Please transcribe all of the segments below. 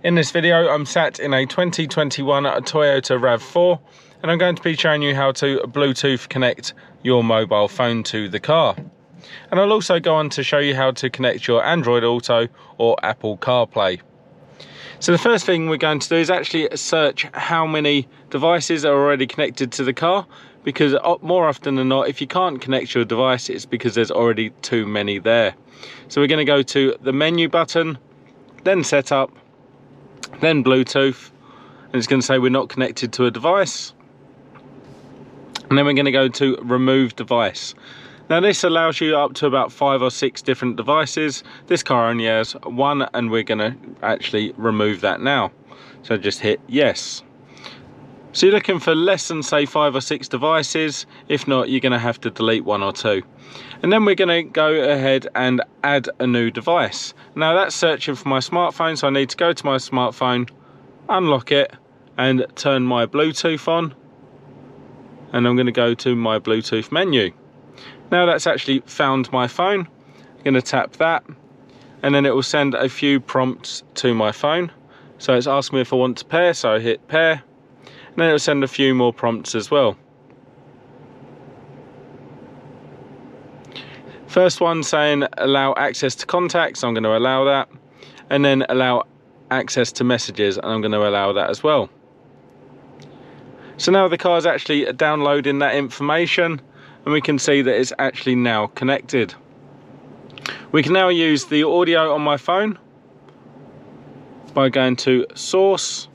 In this video, I'm sat in a 2021 Toyota RAV4 and I'm going to be showing you how to Bluetooth connect your mobile phone to the car. And I'll also go on to show you how to connect your Android Auto or Apple CarPlay. So the first thing we're going to do is actually search how many devices are already connected to the car, because more often than not, if you can't connect your device, it's because there's already too many there. So we're going to go to the menu button, then setup, then Bluetooth, and it's going to say we're not connected to a device. And then we're going to go to remove device. Now this allows you up to about 5 or 6 different devices. This car only has one, and we're going to actually remove that now. So just hit yes. So you're looking for less than, say, 5 or 6 devices. If not, you're going to have to delete 1 or 2. And then we're going to go ahead and add a new device. Now that's searching for my smartphone, so I need to go to my smartphone, unlock it, and turn my Bluetooth on. And I'm going to go to my Bluetooth menu. Now that's actually found my phone. I'm going to tap that, and then it will send a few prompts to my phone. So it's asking me if I want to pair, so I hit pair, and then it will send a few more prompts as well. First one saying allow access to contacts, I'm going to allow that, and then allow access to messages, and I'm going to allow that as well. So now the car's actually downloading that information, and we can see that it's actually now connected. We can now use the audio on my phone by going to source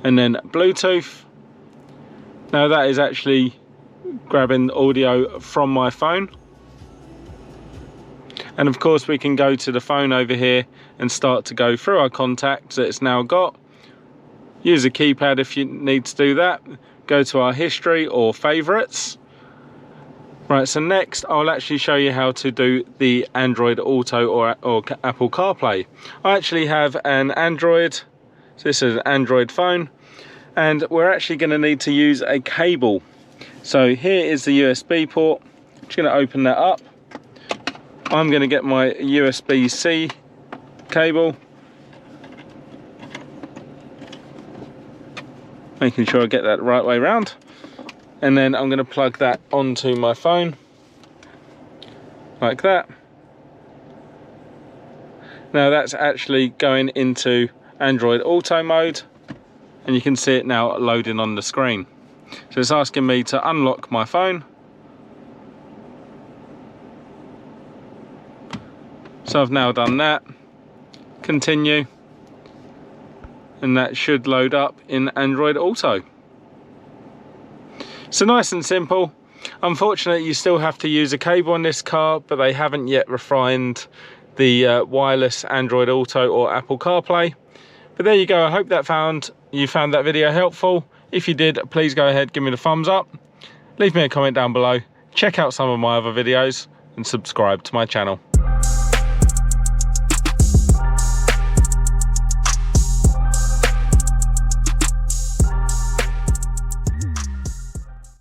and then Bluetooth. Now that is actually grabbing audio from my phone. And of course we can go to the phone over here and start to go through our contacts that it's now got. Use a keypad if you need to do that. Go to our history or favorites. Right, so next I'll actually show you how to do the Android Auto or Apple CarPlay. I actually have an Android, so this is an Android phone, and we're actually going to need to use a cable. So here is the USB port. I'm just going to open that up. I'm going to get my USB-C cable, making sure I get that the right way around. And then I'm going to plug that onto my phone, like that. Now that's actually going into Android Auto mode, and you can see it now loading on the screen. So it's asking me to unlock my phone. So I've now done that. Continue. And that should load up in Android Auto. So nice and simple. Unfortunately, you still have to use a cable on this car, but they haven't yet refined the wireless Android Auto or Apple CarPlay. But there you go. I hope that you found that video helpful. If you did, please go ahead, give me the thumbs up. Leave me a comment down below. Check out some of my other videos and subscribe to my channel.